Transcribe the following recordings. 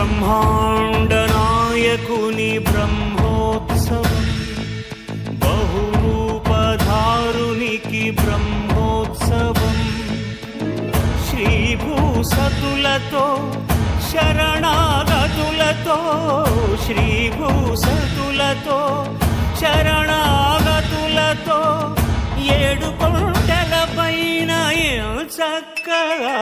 ब्रह्मांड नायकुनि ब्रह्मोत्सवम् बहुरूपधारुనికి ब्रह्मोत्सवम् श्रीभूसतुलतो शरणागतुलतो श्रीभूसतुलतो शरणागतुलतो ఏడు కొండల పైన చక్కగా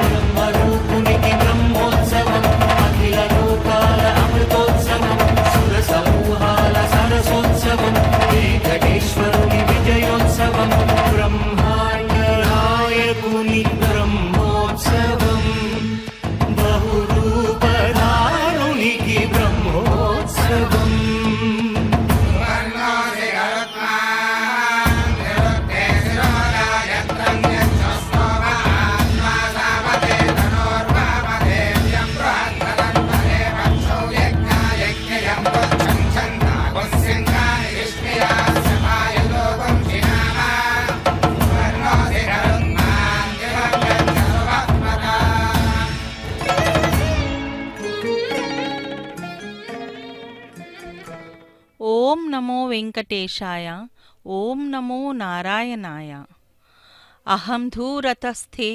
బ్రహ్మరూపునికి బ్రహ్మోత్సవం అఖిల లోకాల అమృతోత్సవం సుర సమూహాల సరసోత్సవం వెంకటేశ్వరుని విజయోత్సవం బ్రహ్మాండ నాయకుని బ్రహ్మోత్సవం బహురూపధారునికి బ్రహ్మోత్సవం ओम नमो वेंकटेशाय। ओम नमो नारायणाय। अहम धूरतस्थे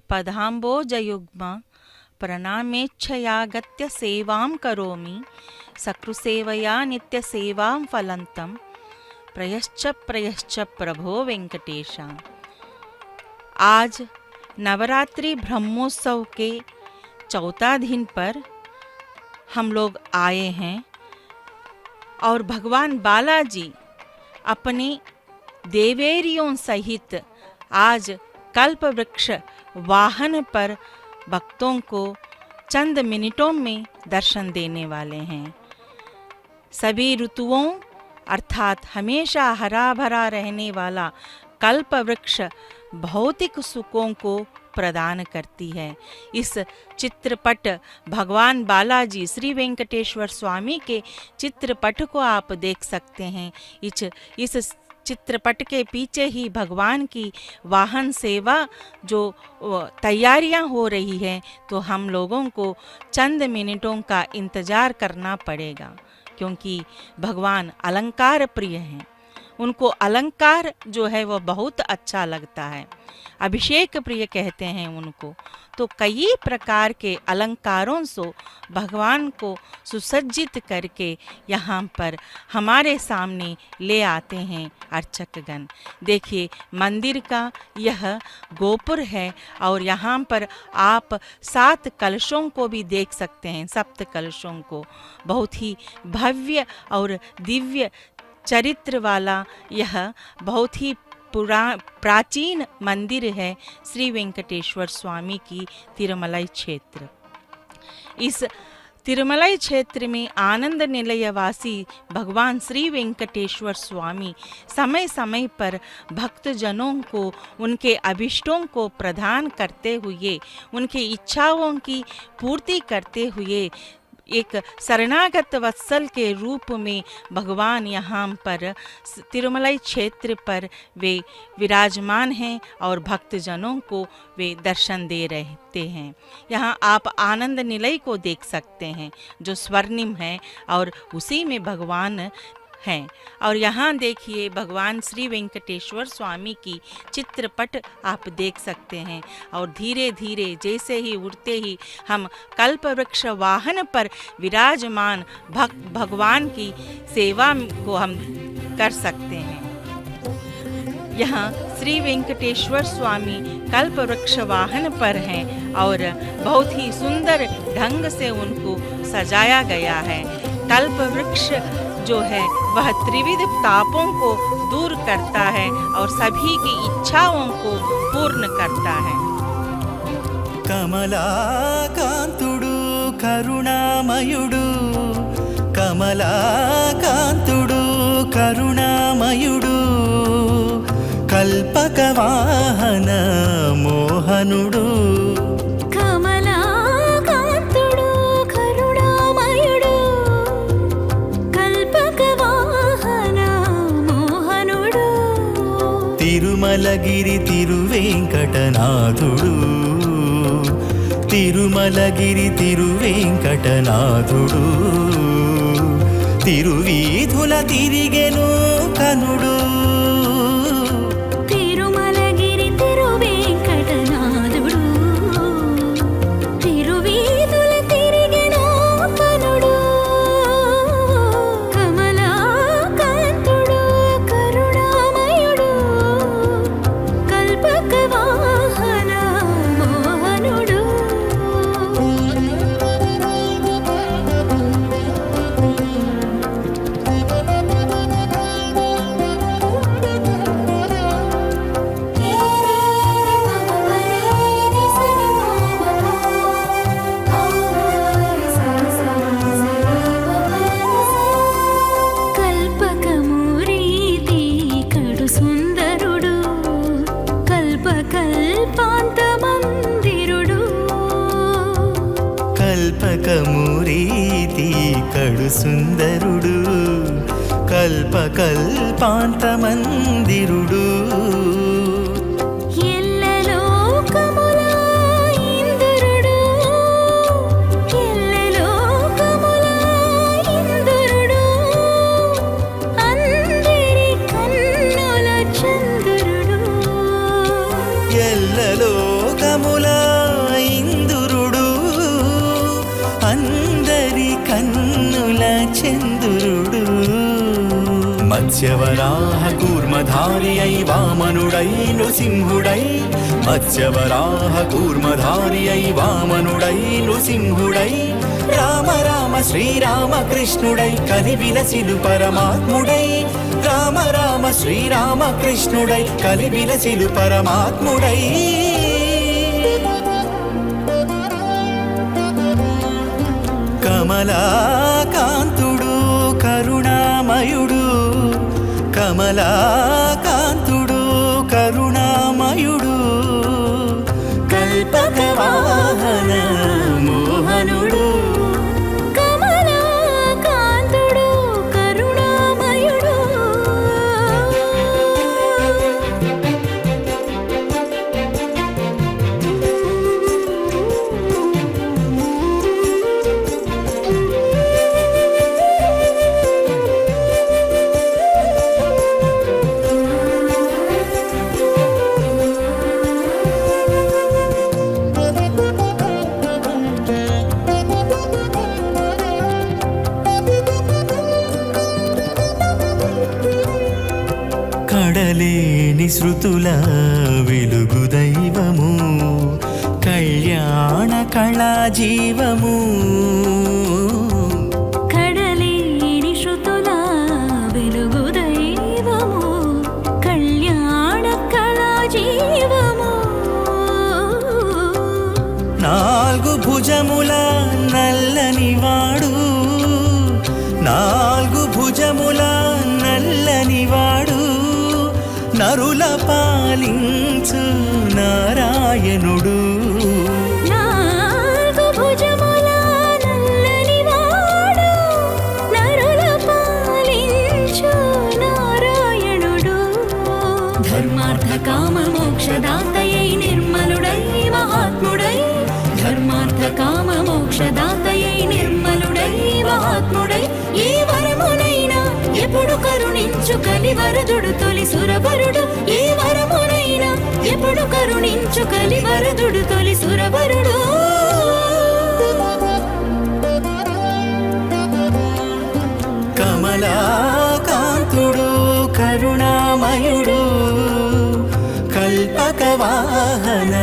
पदाम्बोजयुग्म प्रणामेच्छयागत्य सेवां करोमि सकृसेवया नित्यसेवां फलन्तं प्रयश्च प्रभो वेंकटेश। आज नवरात्रि ब्रह्मोत्सव के चौथा दिन पर हम लोग आए हैं और भगवान बालाजी अपने देवेरियों सहित आज कल्प वृक्ष वाहन पर भक्तों को चंद मिनटों में दर्शन देने वाले हैं। सभी ऋतुओं अर्थात हमेशा हरा भरा रहने वाला कल्प वृक्ष भौतिक सुखों को प्रदान करती है। इस चित्रपट भगवान बालाजी श्री वेंकटेश्वर स्वामी के चित्रपट को आप देख सकते हैं। इस चित्रपट के पीछे ही भगवान की वाहन सेवा जो तैयारियां हो रही है, तो हम लोगों को चंद मिनटों का इंतजार करना पड़ेगा, क्योंकि भगवान अलंकार प्रिय हैं। उनको अलंकार जो है वो बहुत अच्छा लगता है। अभिषेक प्रिय कहते हैं उनको। तो कई प्रकार के अलंकारों से भगवान को सुसज्जित करके यहाँ पर हमारे सामने ले आते हैं अर्चकगण। देखिए मंदिर का यह गोपुर है और यहाँ पर आप 7 कलशों को भी देख सकते हैं। 7 कलशों को बहुत ही भव्य और दिव्य चरित्र वाला यह बहुत ही प्राचीन मंदिर है श्री वेंकटेश्वर स्वामी की तिरुमलाई क्षेत्र। इस तिरुमलाई क्षेत्र में आनंद निलयवासी भगवान श्री वेंकटेश्वर स्वामी समय समय पर भक्तजनों को उनके अभिष्टों को प्रदान करते हुए, उनकी इच्छाओं की पूर्ति करते हुए एक शरणागत वत्सल के रूप में भगवान यहाँ पर तिरुमलाई क्षेत्र पर वे विराजमान हैं और भक्तजनों को वे दर्शन दे रहते हैं। यहाँ आप आनंद निलय को देख सकते हैं जो स्वर्णिम है और उसी में भगवान हैं। और यहाँ देखिए भगवान श्री वेंकटेश्वर स्वामी की चित्रपट आप देख सकते हैं। और धीरे धीरे जैसे ही उड़ते ही हम कल्प वृक्ष वाहन पर विराजमान भगवान की सेवा को हम कर सकते हैं। यहाँ श्री वेंकटेश्वर स्वामी कल्प वृक्ष वाहन पर हैं और बहुत ही सुंदर ढंग से उनको सजाया गया है। कल्प वृक्ष जो है वह त्रिविध तापों को दूर करता है और सभी की इच्छाओं को पूर्ण करता है। कमलाकांतुडु करुणामयुडु कमलाकांतुडु करुणामयुडु कल्पकवाहन मोहनुडु తిరుమలగిరి తిరువేంకటనాథుడు తిరుమలగిరి తిరువేంకటనాథుడు తిరువీధుల తిరిగెను కనుడు తిరుమలగిరి తిరువేంకటనాథుడు తిరువీధుల తిరిగెను కనుడు కమలాకాంతుడు కరుణామయుడు కల్పక వాహన మోహనుడు కల్పకమూరీతి కడు సుందరుడు కల్పకల్పాంతమందిరుడు కల్పకమురీతి కడు సుందరుడు కల్పకల్పాంతమందిరుడు ఎల్లలోకముల ఇంద్రుడు ఎల్లలోకముల ఇంద్రుడు అందరి కన్నుల చంద్రుడు ఎల్లలోకముల ఇందురుడు అందరి కన్నుల చంద్రుడు మత్స్యవరాహ కూర్మధారి అయి వామనుడై నృసింహుడై మత్స్యవరాహ కూర్మధారి అయి వామనుడై నృసింహుడై రామ రామ శ్రీరామ కృష్ణుడై కలివిలసిలు పరమాత్ముడై రామ రామ శ్రీరామ కృష్ణుడై కలివిలసిలు పరమాత్ముడై కమలాకాంతుడు కరుణామయుడు కమలాకాంతుడు కరుణామయుడు కల్పక వాహన మోహనుడు కమలాకాంతుడు కరుణామయుడు కడలేని శృతుల వెలుగు దైవము కళ్యాణ కళా జీవము కడలేని శృతుల వెలుగు దైవము కళ్యాణ కళా జీవము నాలుగు భుజముల నల్లని వాడు నాలుగు భుజముల నల్లని వాడు నరుల పాలించు నారాయణుడు నాలుగు భుజముల నల్లని వాడు నరుల పాలించు నారాయణుడు ధర్మార్థ కామ మోక్షదాతయై నిర్మలుడై మహాత్ముడై ధర్మార్థ కామ మోక్షదాతయై నిర్మలుడై మహాత్ముడై ఏ వరమునైనా ఎప్పుడు కరుణించు కలివరదుడు తొలి సురవరుడు ఏ వరమునైనా ఎప్పుడు కరుణించు కలివరదుడు తొలి సురవరుడు కమలాకాంతుడు కరుణామయుడు కల్పక వాహన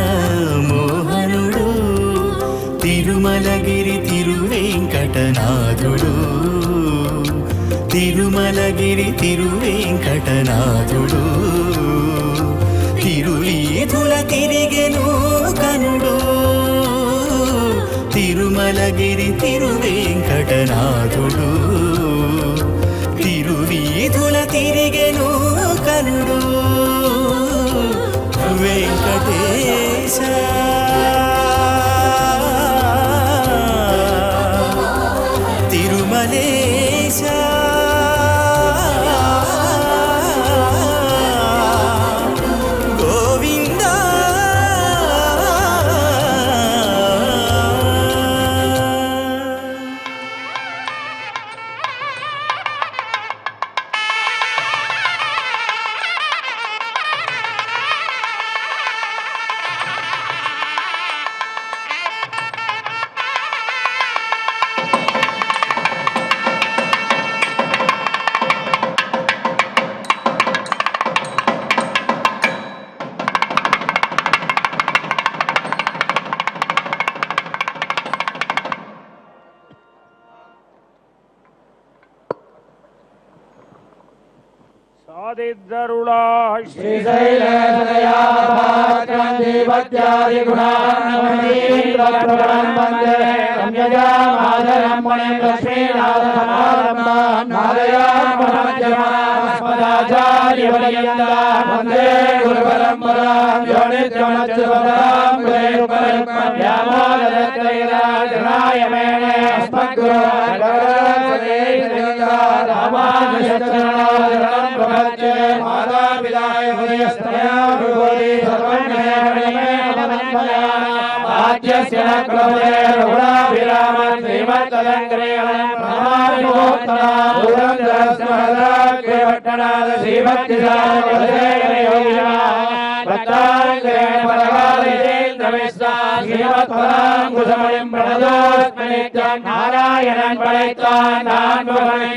మోహనుడు తిరుమలగిరి తిరువేంకటనాథుడు తిరుమలగిరి తిరువేంకటనాథుడు తిరువీధుల తిరిగెను కనుడు తిరుమలగిరి తిరువేంకటనాథుడు తిరువీధుల తిరిగెను కనుడు వెంకటేశ తిరుమలేశ గోవింద साधिद्धरुळाय श्रीशैलसदयादिगुणान्नवनीन्द्रप्रभं वन्दे संयजामादरं मुनिं लक्ष्मीनाथसमारम्भां नारयामनमध्यमामस्मदाचार्यपर्यन्तां वन्दे गुरुपरम्परां यो नित्यमच्युतपदां व्यामोहदत्तैराजनाय मेणे अस्मद्गुरुरामानुजचरणाचरणं प्रपद्ये मातापिताय भूयस्तया विभूति सर्वज्ञस्य न क्रोधे रघुणाभिरामन् श्रीमत्तदङ्ग्रेण प्रमाणिमोत्तरा पुरन्दरस्मरदाग्रेवट्टनाद श्रीभक्तिसारयोगिना भक्ताङ्ग्रेण परकालेन्द्रमिश्रा श्रीमत्पराङ्कुशमणिं प्रणतोऽस्मि नित्यं नारायणन् पடைத்தான் நான்முகனை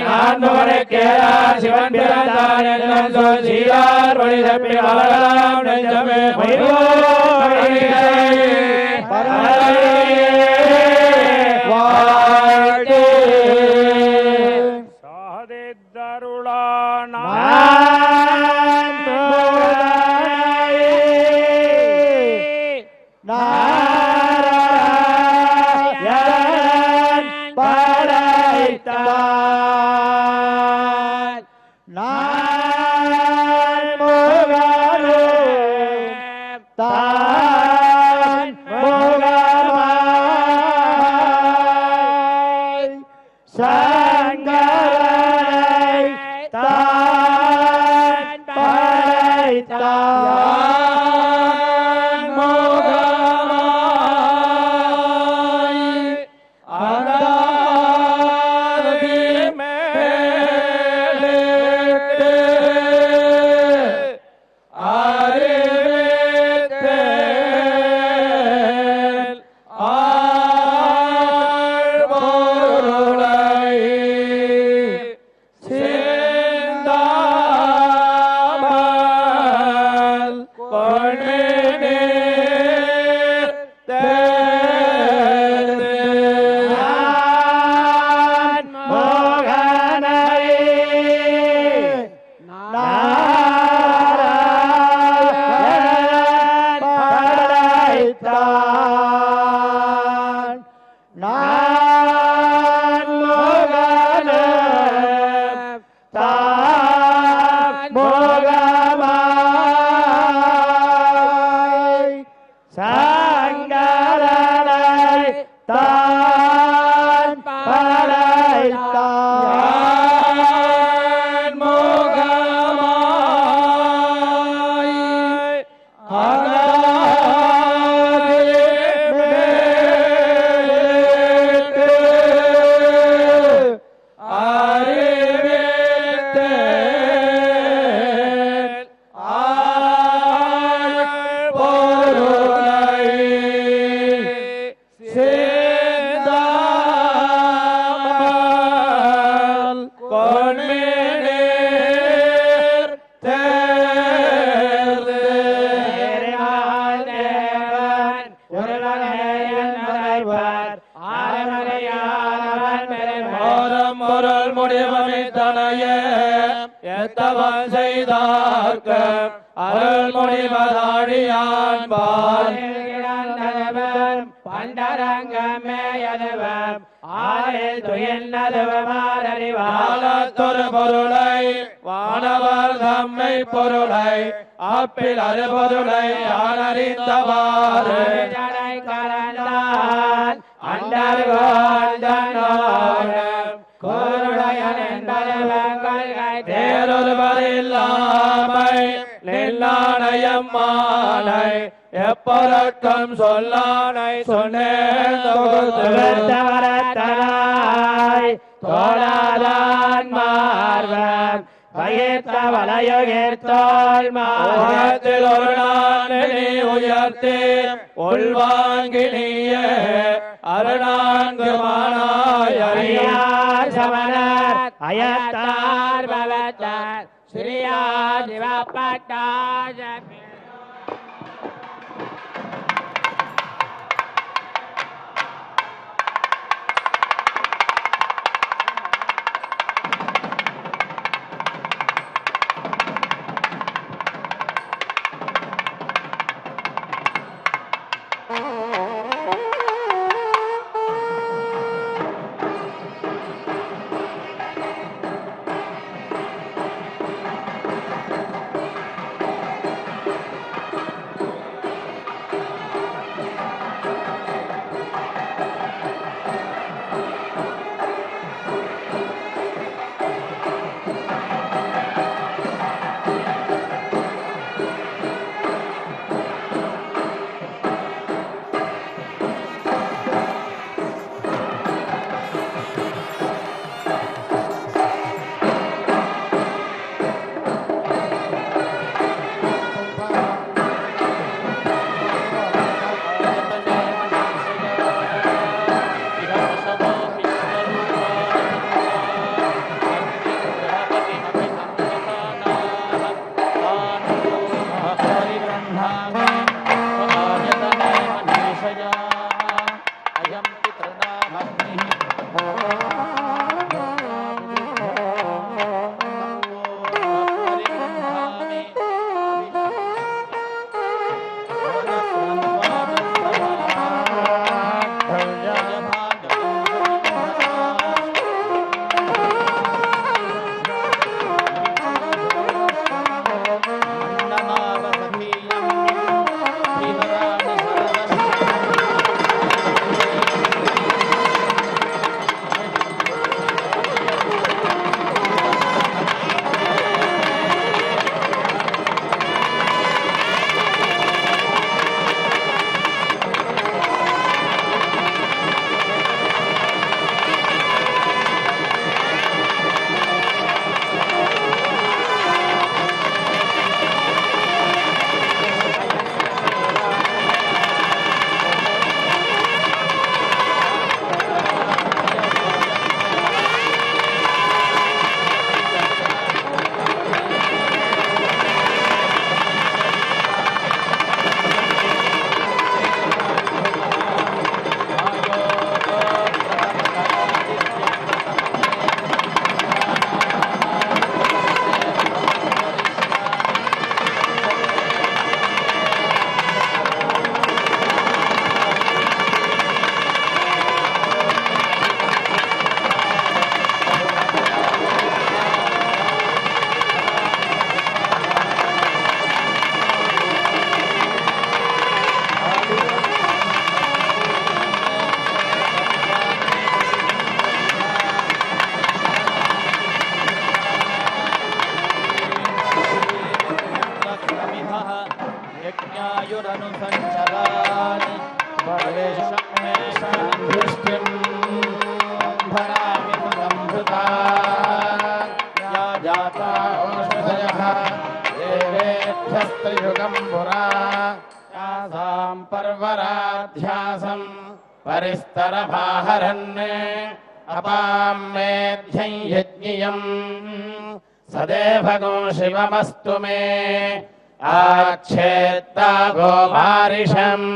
கேளார் சிவன் பிறந்தான் என்னும் சொல் சீரார் வழி தப்பி அவர்களாம் நெஞ்சமே எப்பொருட்கும் சொல்லானை சொன்னேன் தோளாதான் மார்வம் வயிற்ற வளையுகிர்த்தோள் மாத்தில் ஒரு நாள் நீ உயர்த்தி உள்வாங்கினிய அருணான்கு மானாய் அறியார் சமணர் அயத்தார் பவத்தார் ஸ்ரீயா சிவப்பட்டார் पर्वराध्यासम् परिस्तरभाहरन् अपां मेध्यं यज्ञियम् सदेवगो शिवमस्तु मे आच्छेत्ता गोमारिषम्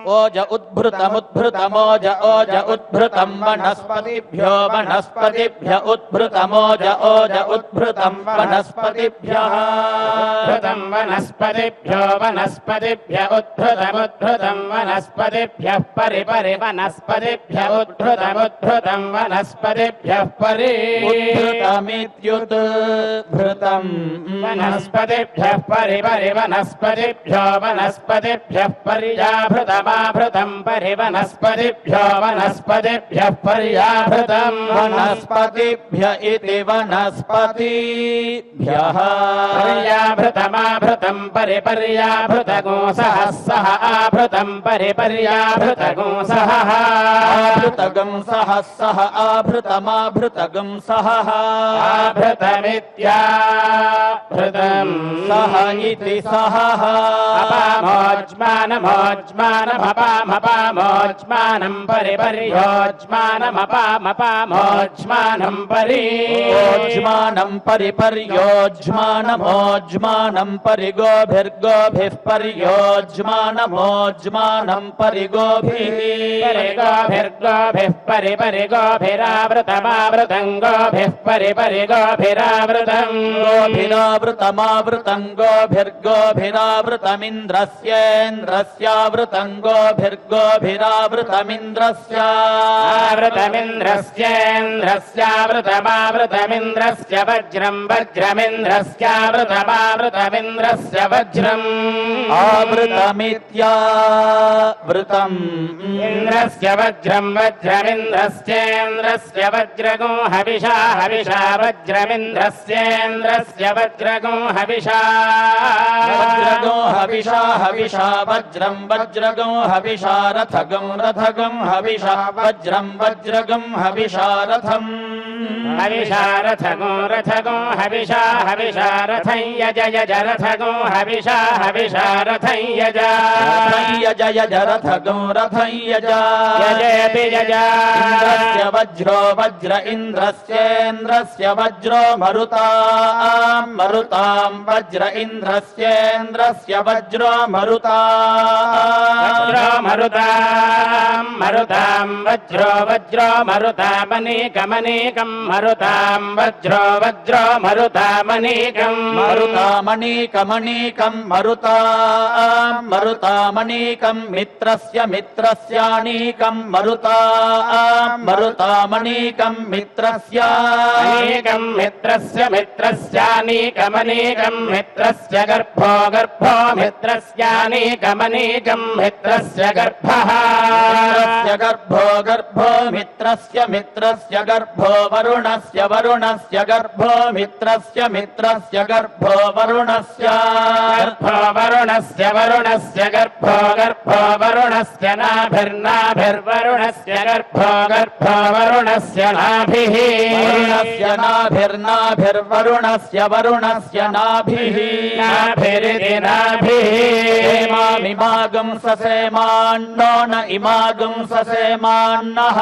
ओज उद्भृतमुद्भृतमोज ओज उद्भृतं वनस्पतिभ्यो वनस्पतिभ्य उद्भृतमोज ओज उद्भृतं वनस्पतिभ्यः उद्भृतं वनस्पतिभ्यो वनस्पतिभ्य उद्भृतमुद्भृतं वनस्पतिभ्यः परिपरि वनस्पतिभ्य उद्भृतमुद्भृतं वनस्पतिभ्यः परि उद्भृतमित्युद्भृतं वनस्पतिभ्यः परिपरि वनस्पतिभ्यो वनस्पतिभ्यः पर्याभृतमाभृतं परिवनस्पतिभ्यो वनस्पतिभ्यः पर्याभृतं वनस्पतिभ्य इति वनस्पतिभ्यः पर्याभृतमाभृतं परिपर्याभृतगो सह सह आभृतं परिपर्याभृतगो सह आभृतगं सह सह आभृतमाभृतगं सह आभृतमित्याभृतं सह इति सह अपामोज्मानमोज्मानमपामपामोज्मानं परिपर्योज्मानमपामपामोज्मानं परियोज्मानं परिपर्योज्मानमोज्मानं परिगोभिर्गोभिः पर्योज्मानमोज्मानं परिगोभिः परिगोभिर्गोभिः परिपरिगोभिरावृतमावृतं गोभिः परिपरिगोभिरावृतं गोभिरावृतमावृतं गोभिर्गोभिरावृतमिन्द्रस्येन्द्रस्यावृतं गोभिर्गोभिरावृतमिन्द्रस्यावृतमिन्द्रस्यावृतमावृतमिन्द्रस्य वज्रं वज्रमिन्द्रस्यावृतमावृतमिन्द्रस्य वज्रम् आवृतमित्यावृतम् इन्द्रस्य वज्रं वज्रमिन्द्रस्येन्द्रस्य वज्रगो हविषा हविषा वज्रमिन्द्रस्येन्द्रस्य वज्रगो हविषा वज्रगो हविषा हविषा वज्रं वज्रगं हविषा रथगं रथगं हविषा वज्रं वज्रगं हविषा रथम् हविषारथगो रथगो हविषा हविषारथं यज यज रथगो हविषा हविषारथं यज यज यज रथगो रथं यज यजेति यज इन्द्रस्य वज्रो वज्र इन्द्रस्येन्द्रस्य वज्रो मरुतां मरुतां वज्र इन्द्रस्येन्द्रस्य वज्रो वज्रो मरुतां मरुतां वज्रो वज्रो मरुतामनीकमनीकं मरुतां वज्रो वज्रो मरुतामनीकं मरुतामनीकमनीकं मरुतां मरुतामनीकं मित्रस्य मित्रस्यानीकं मरुतां मरुतामनीकं मित्रस्य अनीकं मित्रस्य मित्रस्यानीकमनीकं मित्रस्य गर्भो गर्भो मित्रस्यानीकमनीकं मित्रस्य गर्भः मित्रस्य गर्भो गर्भो मित्रस्य मित्रस्य गर्भो वरुणस्य वरुणस्य गर्भो मित्रस्य मित्रस्य गर्भो वरुणस्य गर्भो वरुणस्य वरुणस्य गर्भो गर्भो वरुणस्य नाभिर्नाभिर्वरुणस्य गर्भो गर्भो वरुणस्य नाभिः वरुणस्य नाभिर्नाभिर्वरुणस्य वरुणस्य नाभिः नाभिरिति नाभिः सेमामिमागं ससेमान्नो न इमागं ससेमान्नः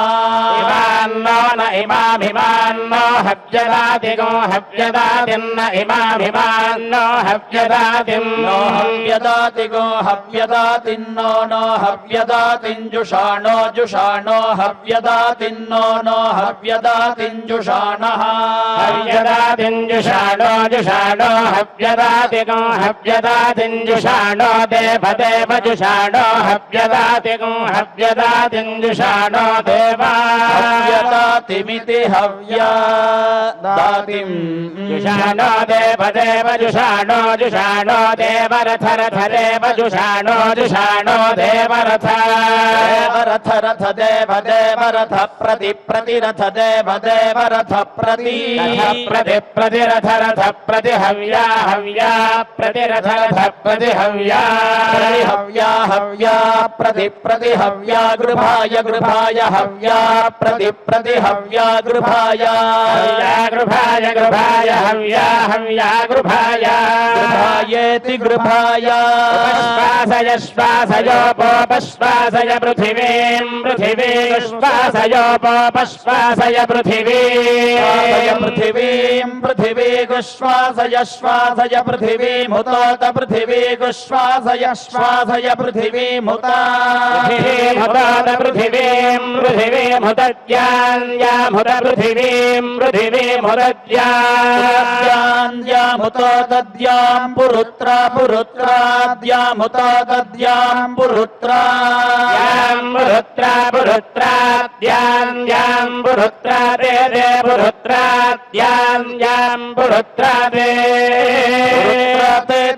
इमान्नो न इमाभिमान्नो हव्यदातिगो हव्यदातिन्न इमाभिमान्नो हव्यदातिन्नो हव्यदातिगो हव्यदातिन्नो नो हव्यदातिञ्जुषाणो जुषाणो हव्यदातिन्नो नो हव्यदातिञ्जुषाणः हव्यदातिञ्जुषाणो जुषाणो हव्यदातिगो हव्यदातिञ्जुषाणो देवदेवजुषाणो हव्यदातिगो हव्यदातिञ्जुषाणो देवा हव्यदातिमिति हव्यदातिम् जुषाणो देवदेवजुषाणो जुषाणो देवरथरथदेवजुषाणो जुषाणो देवरथ देवरथ रथ देव देवरथ प्रति प्रतिरथ देव देवरथ प्रति प्रति प्रतिरथ रथ प्रति हव्या हव्या प्रतिरथ रथ प्रति हव्या हव्या हव्या प्रति प्रति हव्या गृभाय गृभाय हव्या प्रति प्रति हव्या गृभाय हव्या गृभाय गृभाय हव्या हव्या गृभाय गृभायेति गृभाय श्वासय श्वासयोपोपश्वासय पृथिवीं पृथिवी श्वासयोपोपश्वासय पृथिवी पृथिवीं पृथिवी गुश्वासय श्वासय पृथिवीमुत पृथिवी गुश्वासय श्वासय पृथिवीमुत मुदत पृथिवीं पृथिवीमुदद्यान्यामुद पृथिवीं पृथिवीमुदद्यामुत दद्यां पुरुत्रा पुरुत्राद्यामुत दद्यां पुरुत्रा पुरुत्रा पुरुत्राद्यां पुरुत्रा दे दे पुरुत्राद्यां पुरुत्रा दे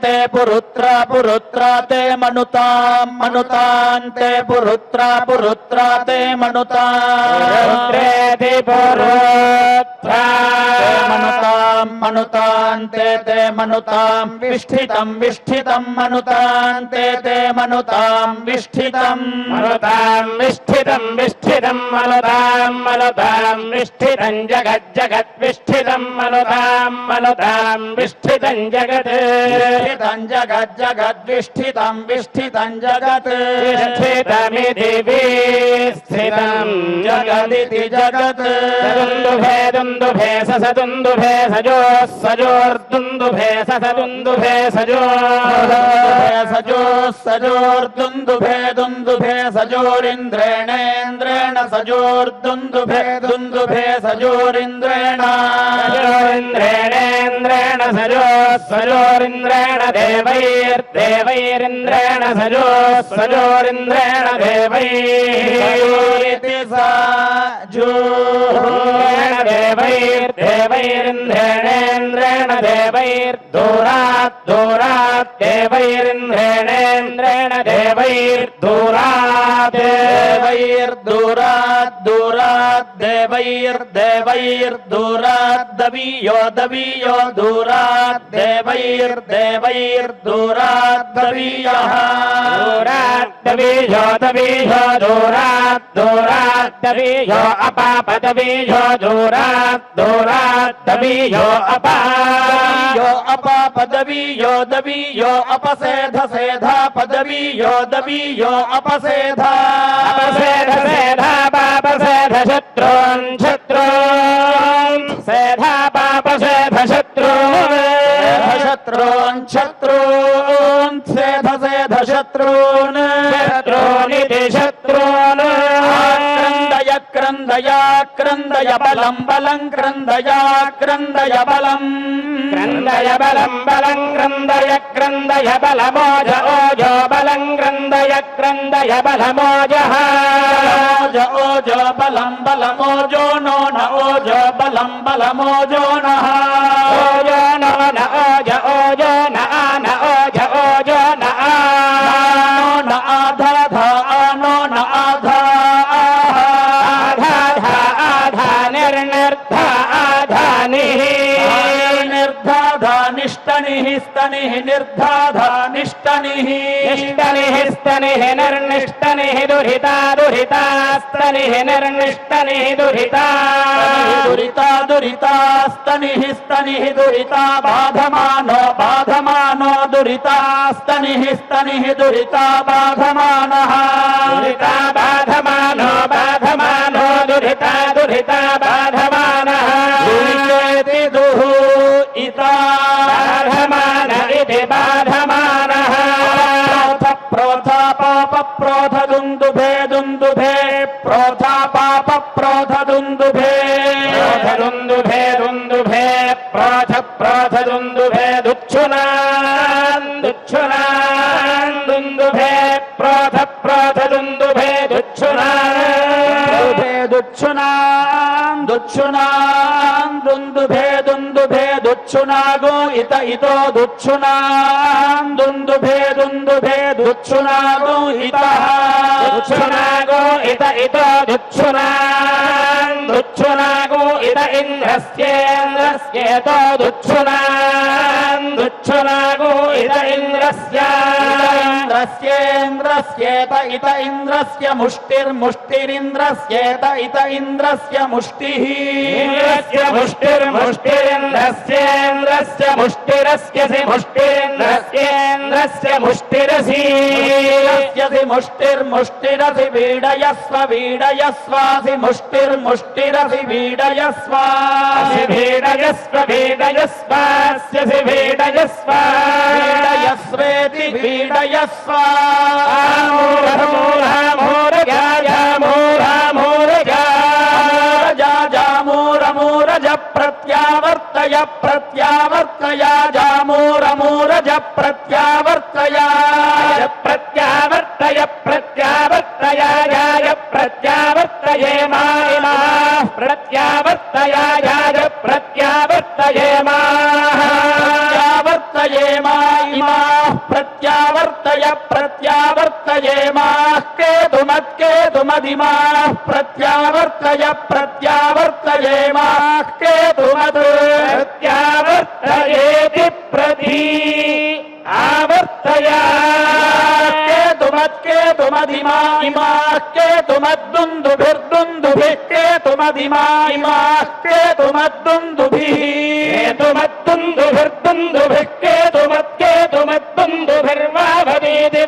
ते पुरुत्रा पुरुत्रा ते मनुतां मनुतां ते पुरुत्रा पुरुत्रा ते मनुतां ते पुरुत्रा मनुतां मनुतां ते मनुतां विष्ठितं विष्ठितं मनुतां ते मनुतां विष्ठितं मनुतां विष्ठितं विष्ठितं मनुतां मनुतां विष्ठितं जगत् जगत् विष्ठितं मनुतां मनुतां विष्ठितं जगत् विष्ठितं जगत् जगत् विष्ठितं विष्ठितं जगत् विष्ठितमिति विस्थितं जगदिति जगत् सदुन्दुभे दुन्दुभे ससदुन्दुभे सजोः सजोर्दुन्दुभे ससदुन्दुभे सजोः सजोर्दुन्दुभे दुन्दुभे सजोरिन्द्रेणेन्द्रेण सजोर्दुन्दुभे दुन्दुभे सजोरिन्द्रेण सजोरिन्द्रेणेन्द्रेण सजोः सजोरिन्द्रेण देवैर्देवैरिन्द्रेण सजोः सजोरिन्द्रेण देवैरिति देवैर्देवैरिन्द्रेणेन्द्रेण देवैर्दूरात् दूरात् देवैरिन्द्रेणेन्द्रेण देवैर्दूरात् देवैर्दूरात् देवैर्दूरात् दवीयो दूरात् देवैर्दूरात् दवीयः दवीयो दूरात् दवीयो अपाप दवीयो दूरात् दवीयो अपाप दवीयो अपसेध पदवीयो दवीयो अपसेधा पापसेध शत्रून् सेधा पापसेध शत्रून् सेध शत्रून् शत्रूनिति शत्रून् क्रन्दय बलम् क्रन्दय बलम् क्रन्दय बलमोज ओजो बलम् क्रन्दय बलमोजः ओजो बलमोजो नो न ओजो बलमोजो नः ओजो नो न ओजो न आन ओजो न आधा नो न आधा निर्निर्धा आधानिः निष्टनिः स्तनिः निर्धाधा निष्टनिः स्तनिः निर्निष्टनिः दुहिता स्तनिः निर्निष्टनिः दुहिता स्तनिः दुहिता बाधमानो दुरिता स्तनिः दुरिता बाधमानः बाधमानो दुरिता बाधमानः दुः इता बाधमान इति बाधमानः प्रोथा पाप प्रोथ दुन्दुभे प्रोथा पाप प्रोथ दुन्दुभे प्रोथ दुन्दुभे दुच्छुनान् दुन्दुभे प्रोथ दुन्दुभे दुच्छुनान् दुन्दुभे दुच्छुनागो इतो दुच्छुनान् दुन्दुभे दुच्छुनागो इतः दुच्छुनागो इतो दुच्छुनागो इत इन्द्रस्येतो दुच्छुनागो इत इन्द्रस्येत इत इन्द्रस्य मुष्टिर्मुष्टिरिन्द्रस्येत इत इन्द्रस्य मुष्टिः मुष्टिर्मुष्टिरिन्द्रस्येन्द्रस्य मुष्टिरस्यसि मुष्टिरिन्द्रस्येन्द्रस्य मुष्टिरसि मुष्टिर्मुष्टिरसि वीडयस्वासि मुष्टिर्मुष्टिरसि वीडयस्वासि वीडयस्वास्यसि वीडयस्वेति वीडयस्वा जामूरज प्रत्यावर्तय जामूरज प्रत्यावर्तय प्रत्यावर्तये माः प्रत्यावर्तये माः प्रत्यावर्तये माः केतुमदिमाः प्रत्यावर्तये माः केतुमत् प्रत्यावर्तयेति प्रति आवर्तया केतुमदिमाः केतुमद्दुन्दुभिर्दुन्दुभिः केतुमदिमाः केतुमद्दुन्दुभिः केतुमद्दुन्दुभिर्वावदीति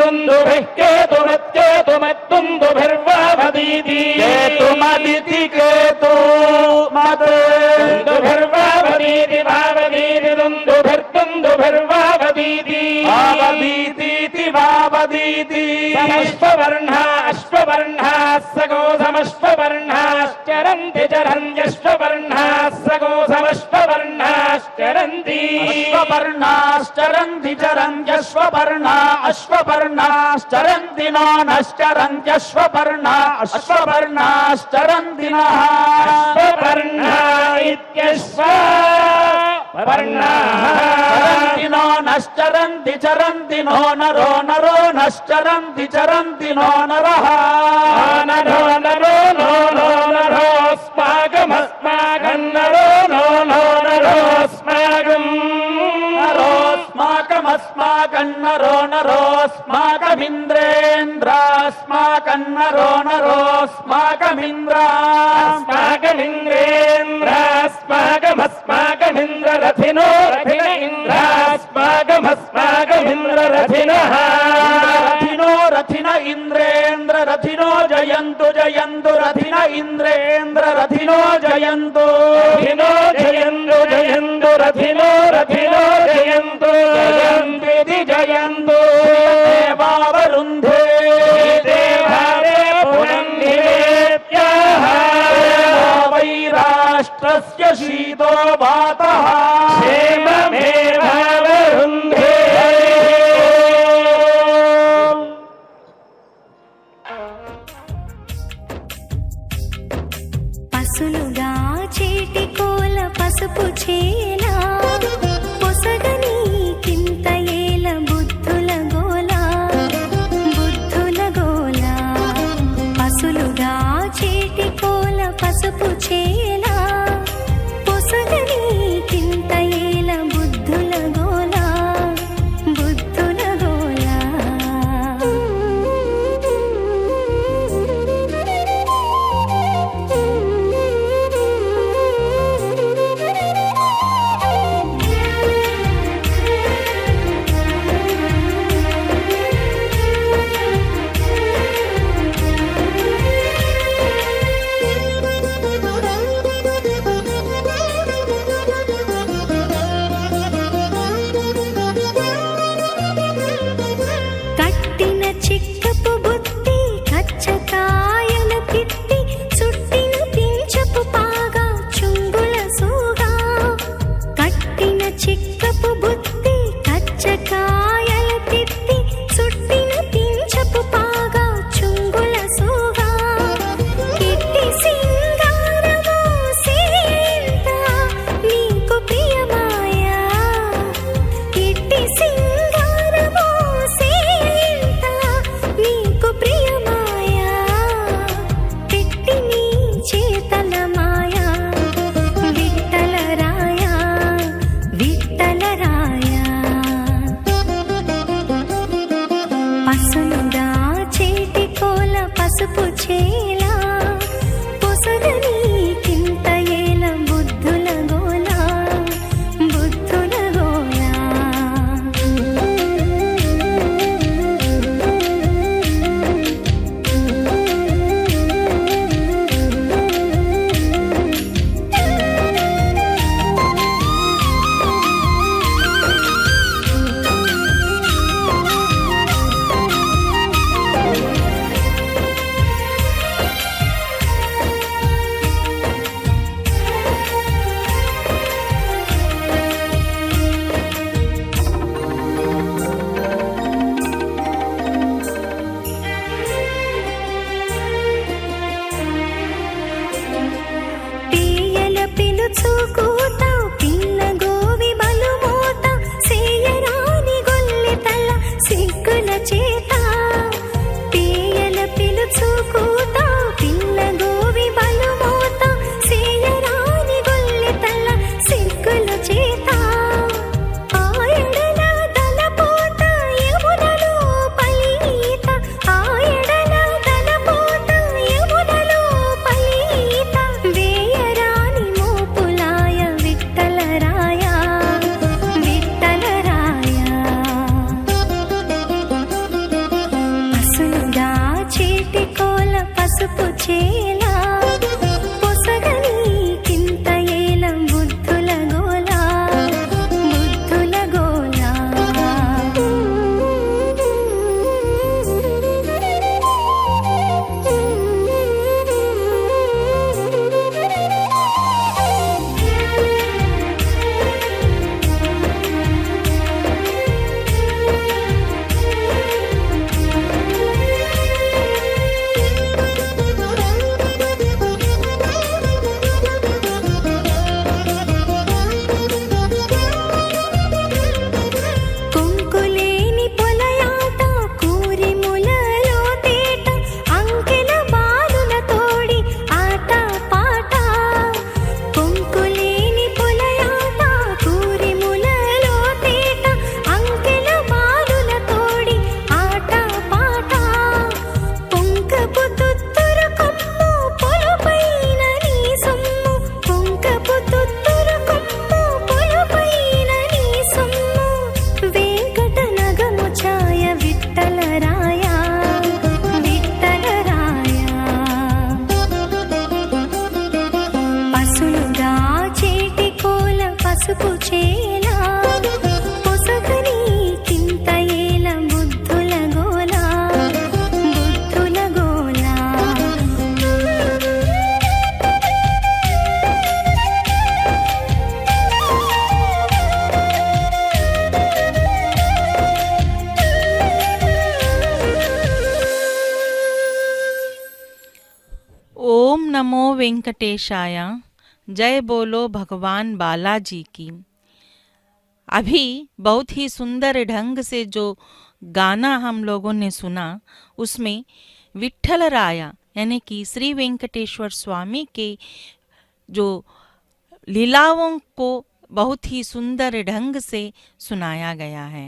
दुन्दुभिः केतुमद्दुन्दुभिर्वावदीति केतुमदिति केतुमद्दुभिर्वावदीति दुन्दुभिर्वावदीति वावदीति अश्ववर्णाः सगो समश्ववर्णाश्चरन्ति चरन्त्यश्ववर्णाः सगो समश्ववर्णाश्चरन्ति अश्वपर्णाश्चरन्ति नो नश्चरन्त्यश्वपर्णा अश्वपर्णाश्चरन्ति नः अश्वपर्णा इत्यश्व వర్ణాః చరంతి నో నశ్చరంతి చరంతి నో నరో నరో నశ్చరంతి చరంతి నో నరః నరో నరో నో నో నరోస్మాకమస్మాకం నరో నో నో నరోస్మాకం నరోస్మాకమస్మాకం నరో నరోస్మాకమింద్రేంద్రాస్మాకన్నరో నరోస్మాకమింద్రేంద్రాస్మాకమస్మాకమింద్రరథినో రథిన ఇంద్రాస్మాకమస్మాకమింద్రరథినః రథినో రథిన ఇంద్రేంద్ర రథినో జయంతు జయంతు రథిన ఇంద్రేంద్ర రథినో జయంతు రథినో జయంతు జయంతు రథినో రథినో జయంతు జయంతి జయంతు దేవావరుంధే దేవాదే పునర్నివేద్యాః వై రాష్ట్రస్య శీతో వాతః క్షేమమేవావరుంధే పసులుగా చేటి కోల పసుపు చేలా పొసగని కింత ఏల బుద్ధుల గోలా బుద్ధుల గోలా పసులుగా చేటి కోల పసుపు చేలా పొసగని కింత ఏల బుద్ధుల గోలా బుద్ధుల గోలా పసుపు చేలా పొసగని కింతయేల బుద్ధుల గోలా బుద్ధుల గోలా ओम नमो वेंकटेशाय। जय बोलो भगवान बालाजी की। अभी बहुत ही सुंदर ढंग से जो गाना हम लोगों ने सुना, उसमें विट्ठल राया यानी कि श्री वेंकटेश्वर स्वामी के जो लीलाओं को बहुत ही सुंदर ढंग से सुनाया गया है।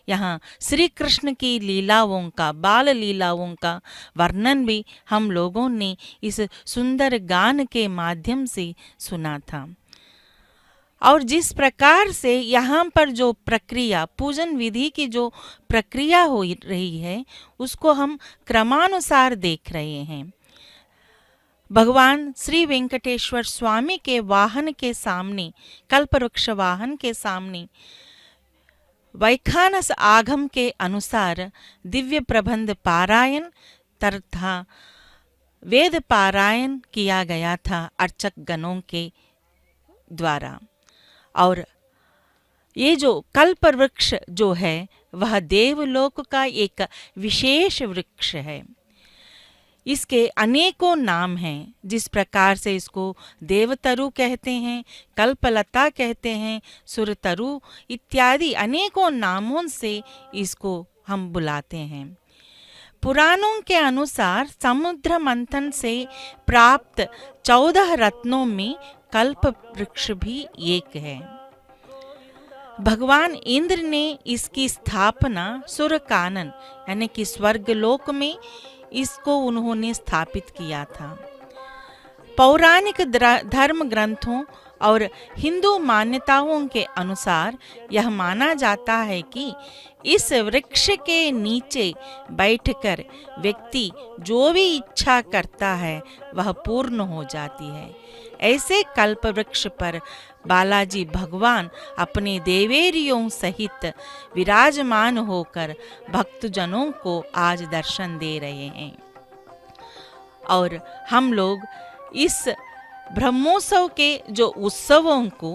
यहाँ श्री कृष्ण की लीलाओं का, बाल लीलाओं का वर्णन भी हम लोगों ने इस सुंदर गान के माध्यम से सुना था। और जिस प्रकार से यहाँ पर जो प्रक्रिया, पूजन विधि की जो प्रक्रिया हो रही है, उसको हम क्रमानुसार देख रहे हैं। भगवान श्री वेंकटेश्वर स्वामी के वाहन के सामने, कल्पवृक्ष वाहन के सामने वैखानस आगम के अनुसार दिव्य प्रबंध पारायण तथा वेद पारायण किया गया था अर्चक गणों के द्वारा। और ये जो कल्प वृक्ष जो है वह देवलोक का एक विशेष वृक्ष है। इसके अनेकों नाम हैं। जिस प्रकार से इसको देवतरु कहते हैं, कल्पलता कहते हैं, सुरतरु इत्यादि अनेकों नामों से इसको हम बुलाते हैं। पुराणों के अनुसार समुद्र मंथन से प्राप्त 14 रत्नों में कल्प वृक्ष भी एक है। भगवान इंद्र ने इसकी स्थापना सुरकानन यानी कि स्वर्गलोक में इसको उन्होंने स्थापित किया था। पौराणिक धर्म ग्रंथों और हिंदू मान्यताओं के अनुसार यह माना जाता है कि इस वृक्ष के नीचे बैठकर व्यक्ति जो भी इच्छा करता है वह पूर्ण हो जाती है। ऐसे कल्प वृक्ष पर बालाजी भगवान अपने देवेरियों सहित विराजमान होकर भक्तजनों को आज दर्शन दे रहे हैं। और हम लोग इस ब्रह्मोत्सव के जो उत्सवों को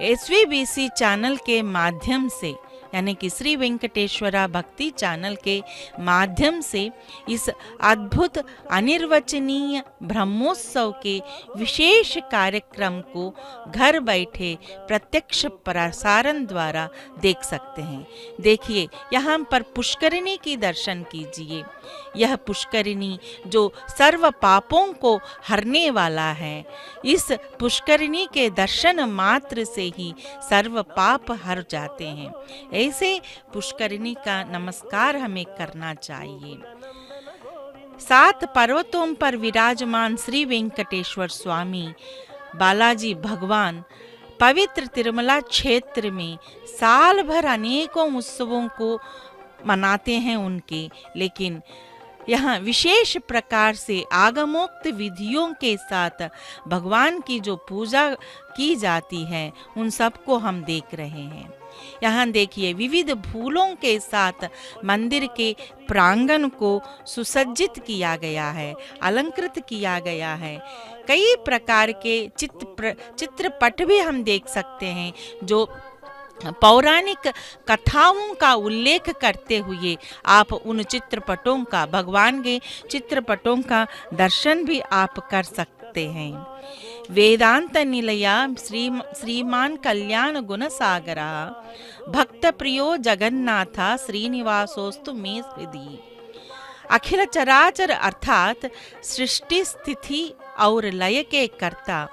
SVBC चैनल के माध्यम से यानी कि श्री वेंकटेश्वरा भक्ति चैनल के माध्यम से इस अद्भुत अनिर्वचनीय ब्रह्मोत्सव के विशेष कार्यक्रम को घर बैठे प्रत्यक्ष प्रसारण द्वारा देख सकते हैं। देखिए यहाँ पर पुष्करिणी की दर्शन कीजिए। यह पुष्करिणी जो सर्व पापों को हरने वाला है, इस पुष्करिणी के दर्शन मात्र से ही सर्व पाप हर जाते हैं। ऐसे पुष्करिणी का नमस्कार हमें करना चाहिए। 7 पर्वतों पर विराजमान श्री वेंकटेश्वर स्वामी बालाजी भगवान पवित्र तिरुमला क्षेत्र में साल भर अनेकों उत्सवों को मनाते हैं उनके, लेकिन यहाँ विशेष प्रकार से आगमोक्त विधियों के साथ भगवान की जो पूजा की जाती है उन सबको हम देख रहे हैं। यहाँ देखिए विविध फूलों के साथ मंदिर के प्रांगण को सुसज्जित किया गया है, अलंकृत किया गया है। कई प्रकार के चित्रपट भी हम देख सकते हैं जो पौराणिक कथाओं का उल्लेख करते हुए आप उन चित्रपटों का, भगवान के चित्रपटों का दर्शन भी आप कर सकते हैं। वेदांत निलया श्रीमान कल्याण गुणसागरा भक्त प्रियो जगन्नाथ श्रीनिवासोस्तु मे हृदि। अखिल चराचर अर्थात सृष्टि स्थिति और लय के कर्ता,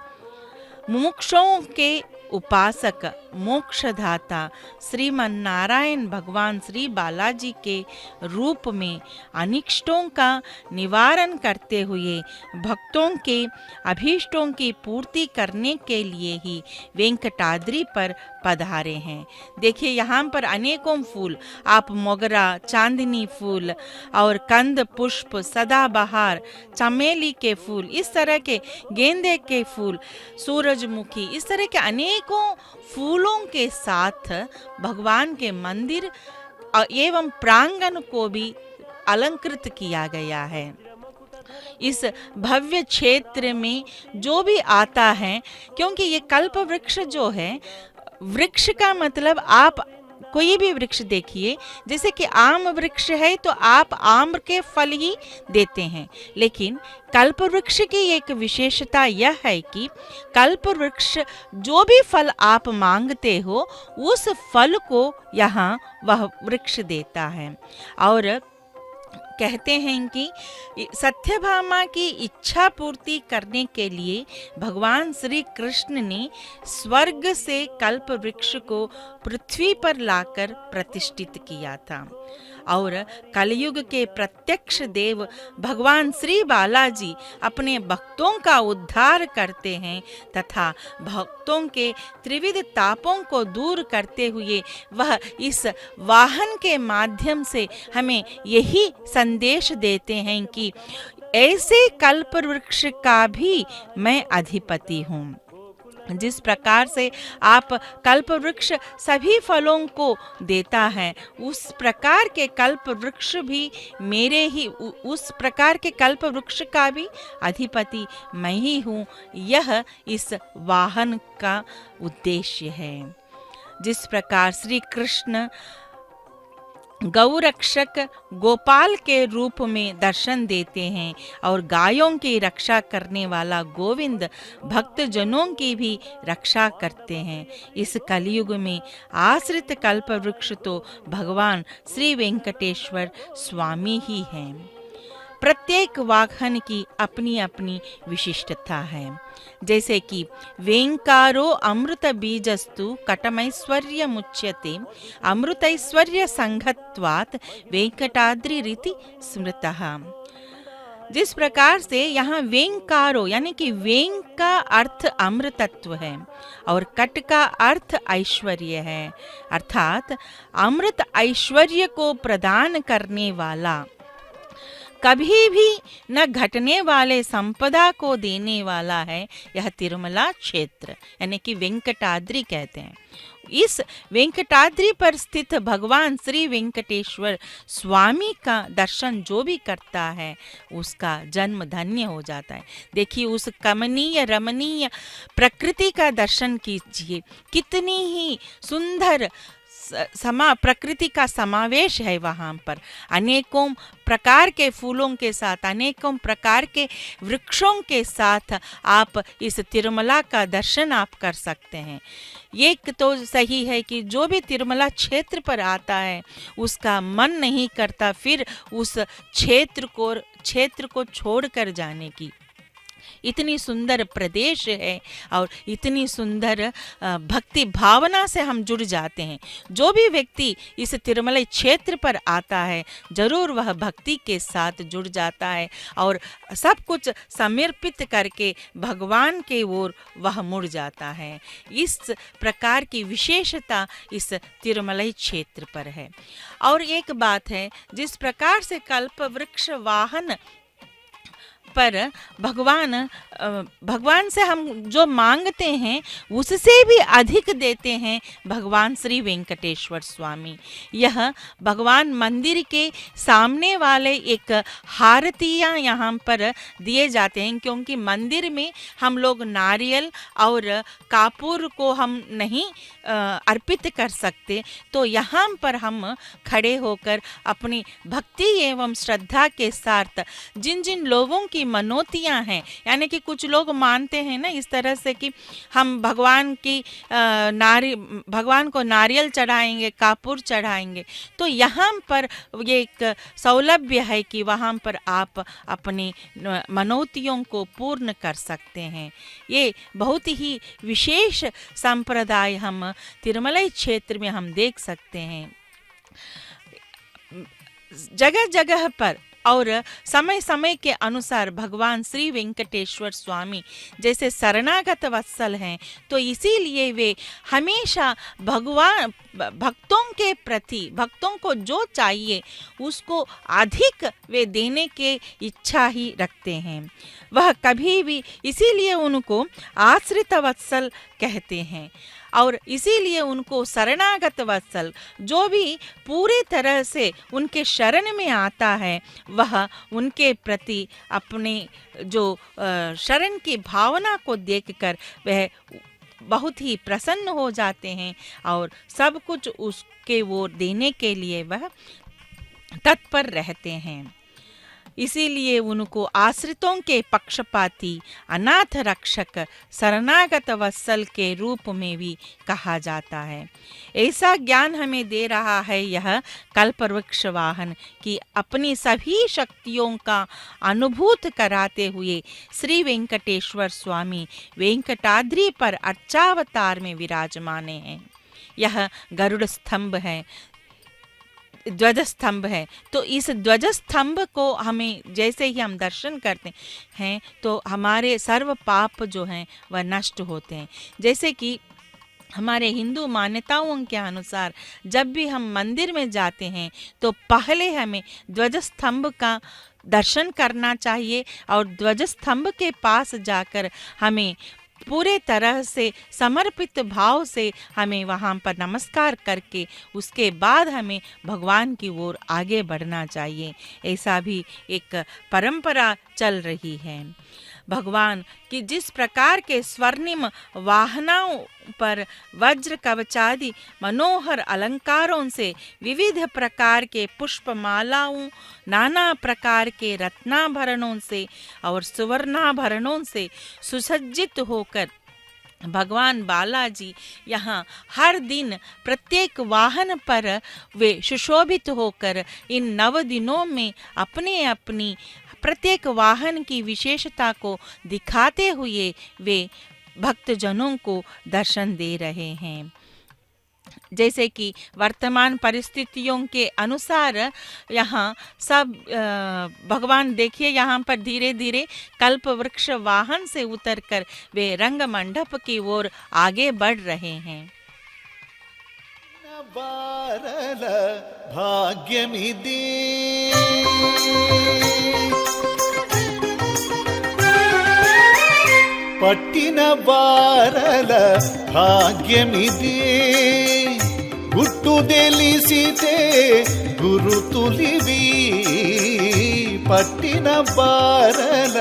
मुमुक्षुओं के उपासक, मोक्षदाता श्रीमन नारायण भगवान श्री बालाजी के रूप में अनिष्टों का निवारण करते हुए भक्तों के अभीष्टों की पूर्ति करने के लिए ही वेंकटाद्रि पर पधारे हैं। देखिए यहाँ पर अनेकों फूल, आप मोगरा, चांदनी फूल और कंद पुष्प, सदाबहार, चमेली के फूल, इस तरह के गेंदे के फूल, सूरजमुखी, इस तरह के अनेकों फूलों के साथ भगवान के मंदिर एवं प्रांगण को भी अलंकृत किया गया है। इस भव्य क्षेत्र में जो भी आता है, क्योंकि ये कल्प वृक्ष जो है, वृक्ष का मतलब आप कोई भी वृक्ष देखिए, जैसे कि आम वृक्ष है तो आप आम के फल ही देते हैं, लेकिन कल्प वृक्ष की एक विशेषता यह है कि कल्प वृक्ष जो भी फल आप मांगते हो उस फल को यहाँ वह वृक्ष देता है। और कहते हैं कि सत्यभामा की इच्छा पूर्ति करने के लिए भगवान श्री कृष्ण ने स्वर्ग से कल्प वृक्ष को पृथ्वी पर लाकर प्रतिष्ठित किया था। और कलयुग के प्रत्यक्ष देव भगवान श्री बालाजी अपने भक्तों का उद्धार करते हैं तथा भक्तों के त्रिविध तापों को दूर करते हुए वह इस वाहन के माध्यम से हमें यही संदेश देते हैं कि ऐसे कल्प वृक्ष का भी मैं अधिपति हूँ। जिस प्रकार से आप कल्प वृक्ष सभी फलों को देता है, उस प्रकार के कल्प वृक्ष भी मेरे ही, उस प्रकार के कल्प वृक्ष का भी अधिपति मैं ही हूँ। यह इस वाहन का उद्देश्य है। जिस प्रकार श्री कृष्ण गौरक्षक गोपाल के रूप में दर्शन देते हैं और गायों की रक्षा करने वाला गोविंद भक्तजनों की भी रक्षा करते हैं, इस कलयुग में आश्रित कल्प वृक्ष तो भगवान श्री वेंकटेश्वर स्वामी ही हैं। प्रत्येक वाहन की अपनी अपनी विशिष्टता है। जैसे कि वेंकारो अमृत बीजस्तु कटमैश्वर्य मुच्यते अमृतैश्वर्य संघत्वात् वेंकटाद्रि रीति स्मृतः। जिस प्रकार से यहाँ वेंकारो यानी कि वेंक का अर्थ अमृतत्व है और कट का अर्थ ऐश्वर्य है, अर्थात अमृत ऐश्वर्य को प्रदान करने वाला, कभी भी न घटने वाले संपदा को देने वाला है यह तिरुमला क्षेत्र, यानी कि वेंकटाद्रि कहते हैं। इस वेंकटाद्रि पर स्थित भगवान श्री वेंकटेश्वर स्वामी का दर्शन जो भी करता है उसका जन्म धन्य हो जाता है। देखिए उस कमनीय रमणीय प्रकृति का दर्शन कीजिए, कितनी ही सुंदर प्रकृति का समावेश है वहाँ पर। अनेकों प्रकार के फूलों के साथ, अनेकों प्रकार के वृक्षों के साथ आप इस तिरुमला का दर्शन आप कर सकते हैं। एक तो सही है कि जो भी तिरुमला क्षेत्र पर आता है उसका मन नहीं करता फिर उस क्षेत्र को छोड़कर जाने की। इतनी सुंदर प्रदेश है और इतनी सुंदर भक्ति भावना से हम जुड़ जाते हैं। जो भी व्यक्ति इस तिरुमलाई क्षेत्र पर आता है जरूर वह भक्ति के साथ जुड़ जाता है और सब कुछ समर्पित करके भगवान के ओर वह मुड़ जाता है। इस प्रकार की विशेषता इस तिरुमलाई क्षेत्र पर है। और एक बात है, जिस प्रकार से कल्प वृक्ष वाहन पर भगवान से हम जो मांगते हैं उससे भी अधिक देते हैं भगवान श्री वेंकटेश्वर स्वामी। यह भगवान मंदिर के सामने वाले एक हारतियाँ यहाँ पर दिए जाते हैं, क्योंकि मंदिर में हम लोग नारियल और कापूर को हम नहीं अर्पित कर सकते, तो यहाँ पर हम खड़े होकर अपनी भक्ति एवं श्रद्धा के साथ जिन जिन लोगों की की मनोतियाँ हैं, यानी कि कुछ लोग मानते हैं ना इस तरह से कि हम भगवान को नारियल चढ़ाएंगे, कापूर चढ़ाएंगे, तो यहाँ पर ये एक सौलभ्य है कि वहाँ पर आप अपनी मनोतियों को पूर्ण कर सकते हैं। ये बहुत ही विशेष संप्रदाय हम तिरुमलाई क्षेत्र में हम देख सकते हैं। जगह जगह पर और समय समय के अनुसार भगवान श्री वेंकटेश्वर स्वामी जैसे शरणागत वत्सल हैं, तो इसीलिए वे हमेशा भगवान भक्तों के प्रति, भक्तों को जो चाहिए उसको अधिक वे देने के इच्छा ही रखते हैं। वह कभी भी, इसीलिए उनको आश्रित वत्सल कहते हैं और इसीलिए उनको शरणागत वत्सल, जो भी पूरी तरह से उनके शरण में आता है वह उनके प्रति अपने जो शरण की भावना को देखकर वह बहुत ही प्रसन्न हो जाते हैं और सब कुछ उसके वो देने के लिए वह तत्पर रहते हैं। इसीलिए उनको आश्रितों के पक्षपाती, अनाथ रक्षक, शरणागत वत्सल के रूप में भी कहा जाता है। ऐसा ज्ञान हमें दे रहा है यह कल्पवृक्ष वाहन कि अपनी सभी शक्तियों का अनुभूत कराते हुए श्री वेंकटेश्वर स्वामी वेंकटाद्रि पर अर्चावतार में विराजमाने हैं। यह गरुड़ स्तंभ है, ध्वज स्तंभ है। तो इस ध्वज स्तंभ को हमें जैसे ही हम दर्शन करते हैं तो हमारे सर्व पाप जो हैं वह नष्ट होते हैं। जैसे कि हमारे हिंदू मान्यताओं के अनुसार जब भी हम मंदिर में जाते हैं तो पहले हमें ध्वज स्तंभ का दर्शन करना चाहिए और ध्वज स्तंभ के पास जाकर हमें पूरे तरह से समर्पित भाव से हमें वहाँ पर नमस्कार करके उसके बाद हमें भगवान की ओर आगे बढ़ना चाहिए। ऐसा भी एक परंपरा चल रही है। भगवान की जिस प्रकार के स्वर्णिम वाहनों पर वज्र कवचादि मनोहर अलंकारों से, विविध प्रकार के पुष्पमालाओं, नाना प्रकार के रत्नाभरणों से और सुवर्णाभरणों से सुसज्जित होकर भगवान बालाजी यहाँ हर दिन प्रत्येक वाहन पर वे सुशोभित होकर इन 9 दिनों में अपने अपनी प्रत्येक वाहन की विशेषता को दिखाते हुए वे भक्तजनों को दर्शन दे रहे हैं। जैसे कि वर्तमान परिस्थितियों के अनुसार यहाँ सब भगवान देखिए यहाँ पर धीरे धीरे कल्प वृक्ष वाहन से उतरकर वे रंग मंडप की ओर आगे बढ़ रहे हैं। भाग्यमिदी పట్టిన బారల భాగ్యమిది గుట్టు తెలిసితే గురుతులివి పట్టిన బారల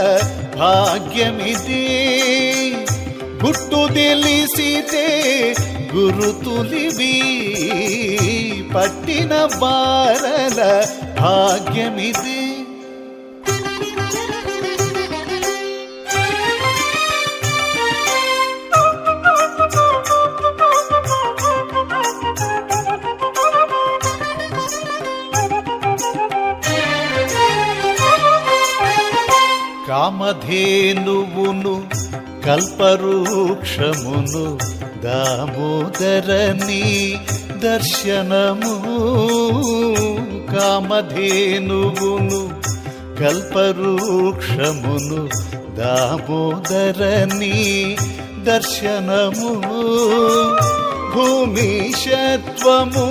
భాగ్యమిది గుట్టు తెలిసితే గురుతులివి పట్టిన బారల భాగ్యమిది కామధేనువును కల్పవృక్షమును దామోదరని దర్శనము కామధేనువును కల్పవృక్షమును దామోదరని దర్శనము భూమిశత్వము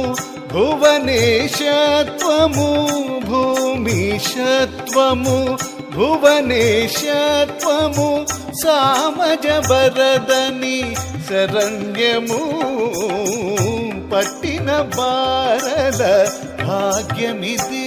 భువనేశత్వము భూమిశత్వము భువనేశత్వము సామజబరదని శరణ్యము పట్టిన బారల భాగ్యమిది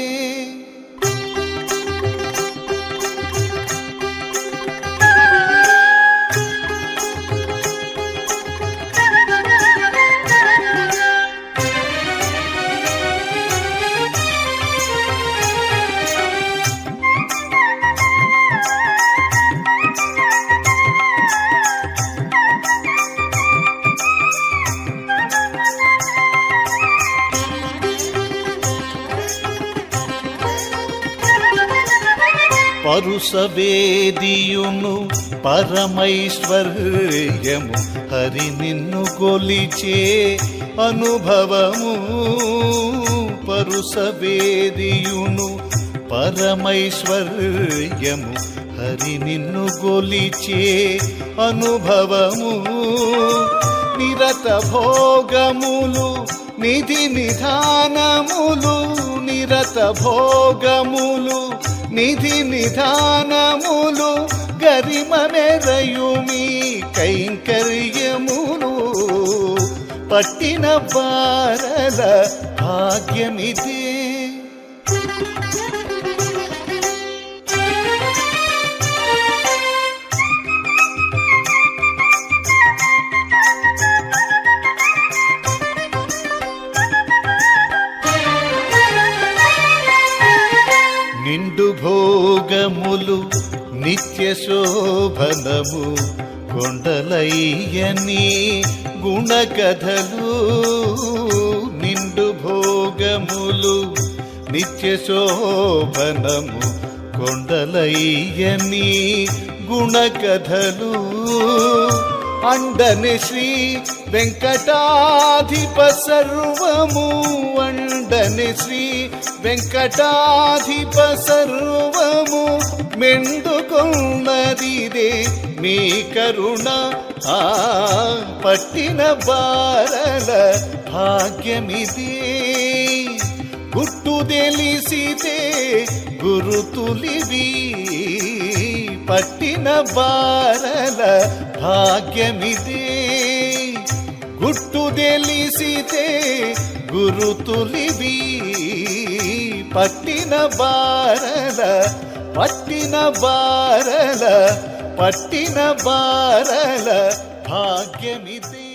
పరుసవేదియును పరమైశ్వర్యము హరి నిన్ను గొలిచే అనుభవము పరుసవేదియును పరమైశ్వర్యము హరి నిన్ను గొలిచే అనుభవము నిరత భోగములు నిధి నిధానములు నిరత భోగములు నిధి నిధానములు గరిమ మెరయుమి కైంకర్యములు పట్టిన బారల భాగ్యమిదే నిండు భోగములు నిత్య శోభనము కొండలయ్యని గుణకథలు నిండు భోగములు నిత్య శోభనము కొండలయ్యని గుణకథలు అండని శ్రీ వెంకటాధిప సర్వము అండని శ్రీ వెంకటాధిప సర్వము మెందుకున్నదిదే మీ కరుణ పట్టిన బారల భాగ్యమిదే గుట్టు తెలిసితే గురుతులివి పట్టిన బారల భాగ్యమిదే గుట్టు తెలిసితే గురుతులివి పట్టిన బారల పట్టిన బారల పట్టిన బారల భాగ్యమిదే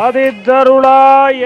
సాధిద్దరుళాయ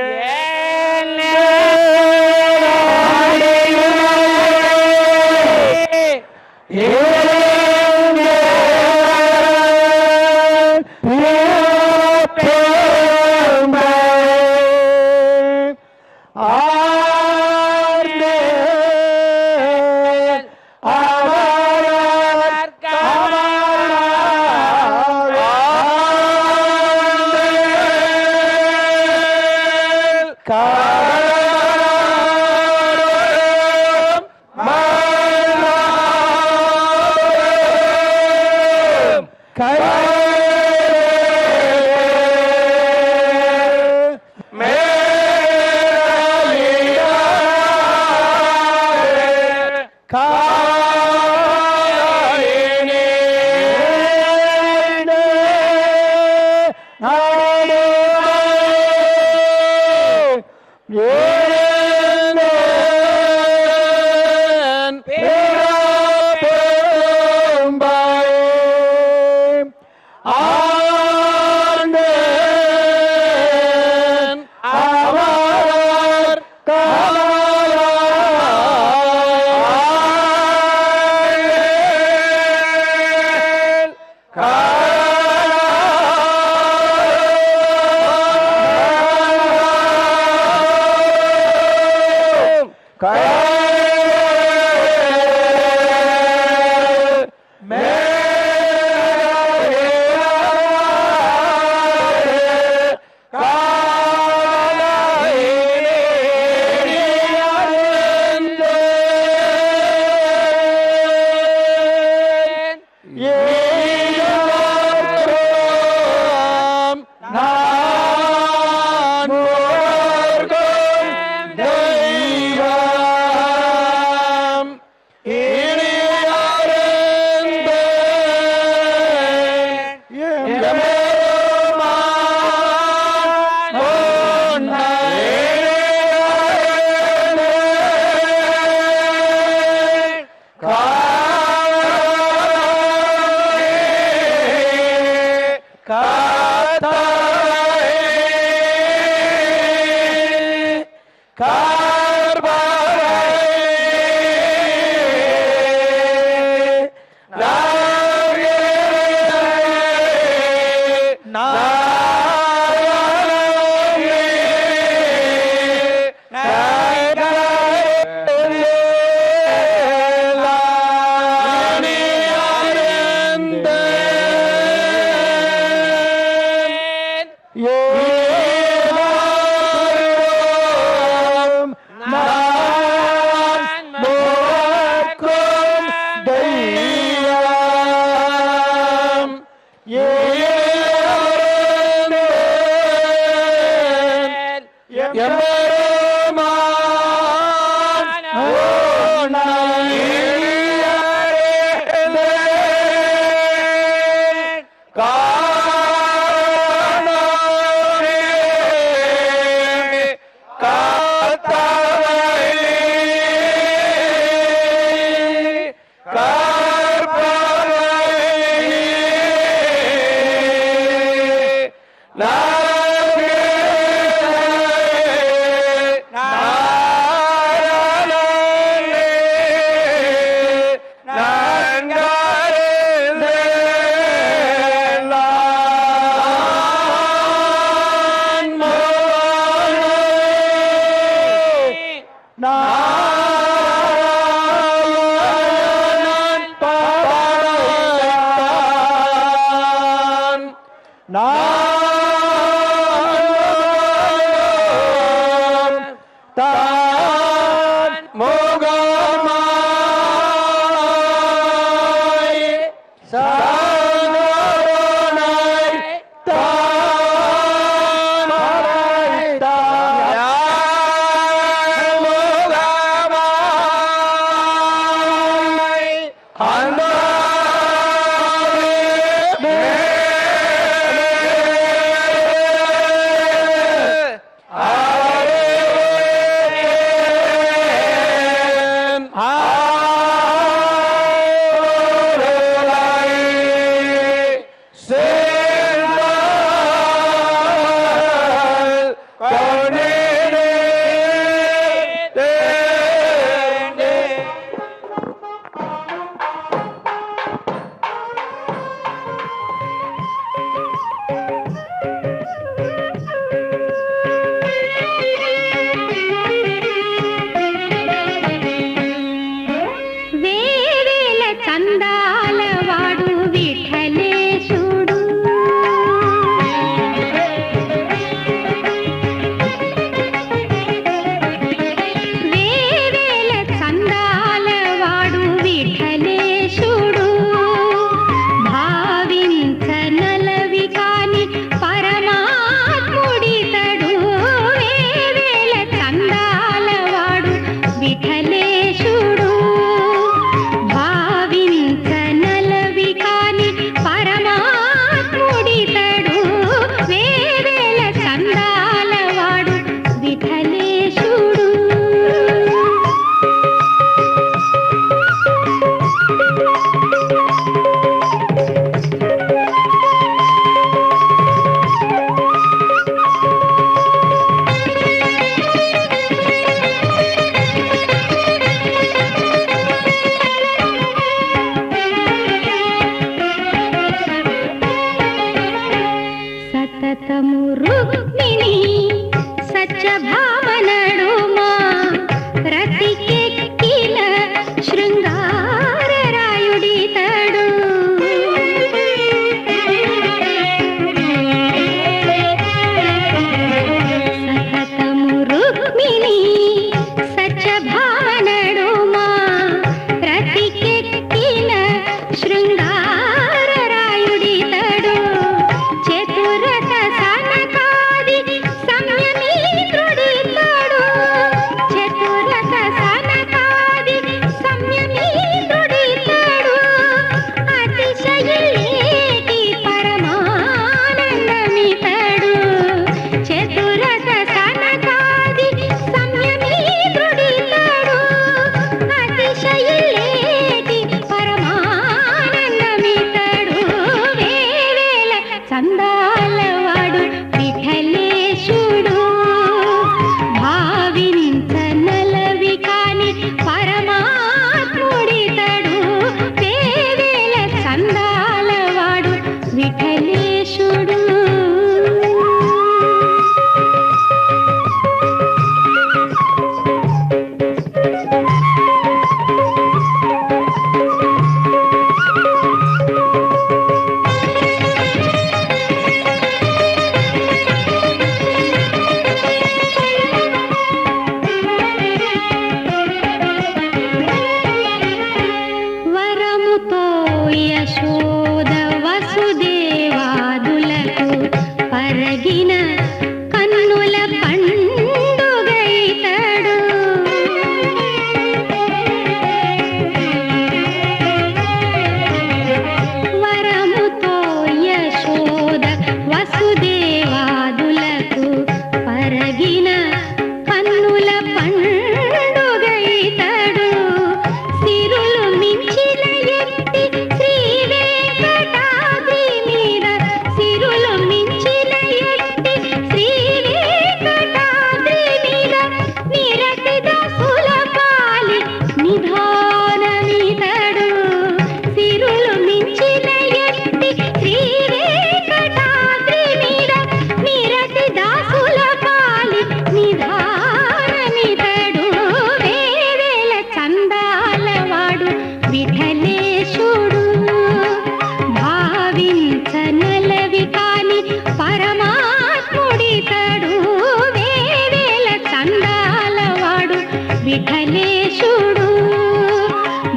విఠలేశుడు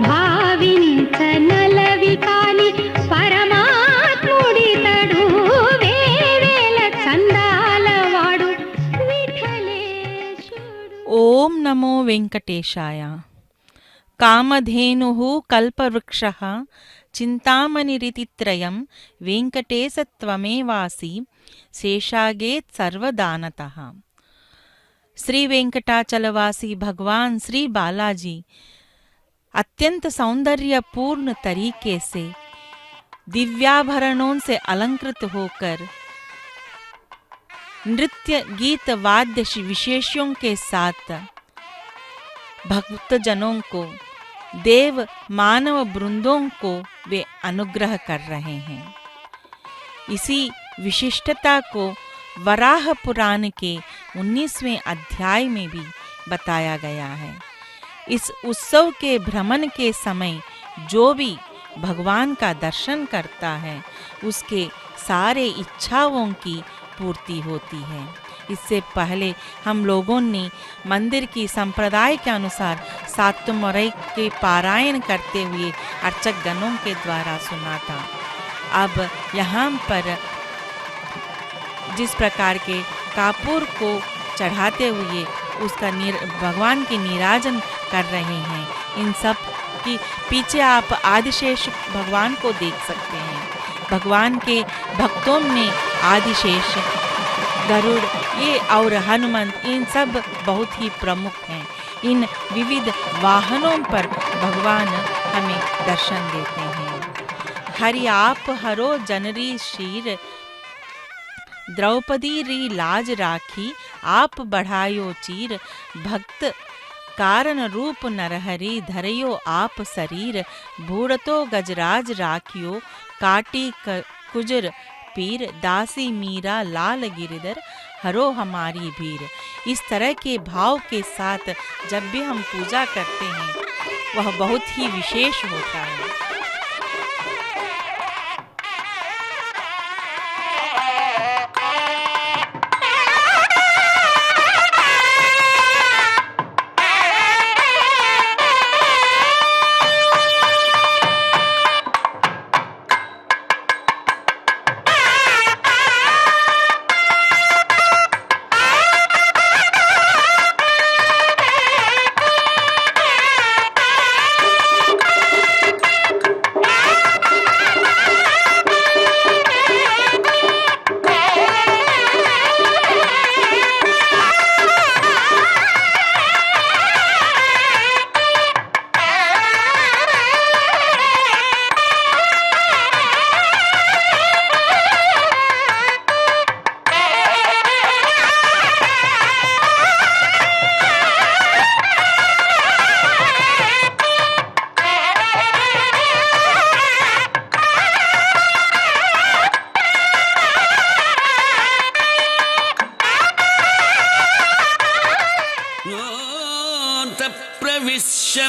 భావించనలవి కాని పరమాత్ముడితడు వేవేల చందాలవాడు విఠలేశుడు. ओम नमो वेंकटेशाय। कामधेनुः कल्पवृक्षः चिन्तामणिरितित्रयं वेंकटेशत्वमेवासि शेषागेत् सर्वदानतः। श्री वेंकटाचलवासी भगवान श्री बालाजी अत्यंत सौंदर्यपूर्ण तरीके से दिव्याभरणों से अलंकृत होकर नृत्य गीत वाद्य विशेषों के साथ भक्तजनों को देव मानव वृंदों को वे अनुग्रह कर रहे हैं। इसी विशिष्टता को वराह पुराण के 19वें अध्याय में भी बताया गया है। इस उत्सव के भ्रमण के समय जो भी भगवान का दर्शन करता है उसके सारे इच्छाओं की पूर्ति होती है। इससे पहले हम लोगों ने मंदिर की संप्रदाय के अनुसार सातुमरई के पारायण करते हुए अर्चक गणों के द्वारा सुना था। अब यहाँ पर जिस प्रकार के कापूर को चढ़ाते हुए उसका भगवान की नीराजन कर रहे हैं, इन सब की पीछे आप आदिशेष भगवान को देख सकते हैं। भगवान के भक्तों में आदिशेष, गरुड़ ये और हनुमंत इन सब बहुत ही प्रमुख हैं। इन विविध वाहनों पर भगवान हमें दर्शन देते हैं। हरि आप हरो जनरी शीर द्रौपदी री लाज राखी आप बढ़ायो चीर भक्त कारण रूप नरहरि धरयो आप शरीर भूड़तो गजराज राखियो काटी कुजर पीर दासी मीरा लाल गिरधर हरो हमारी भीर। इस तरह के भाव के साथ जब भी हम पूजा करते हैं वह बहुत ही विशेष होता है।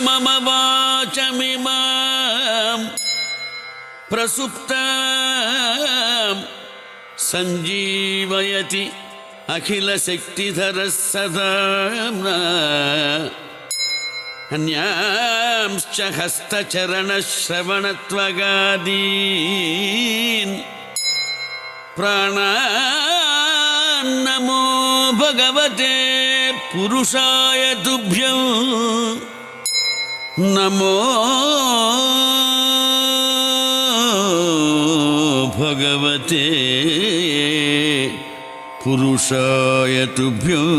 मम वाचमिमां प्रसुप्तां संजीवयति अखिलशक्तिधरः सदा अन्यांश्च हस्तचरणश्रवणत्वगादीन् प्राणान् नमो भगवते पुरुषाय तुभ्यं नमो भगवते पुरुषाय तुभ्यं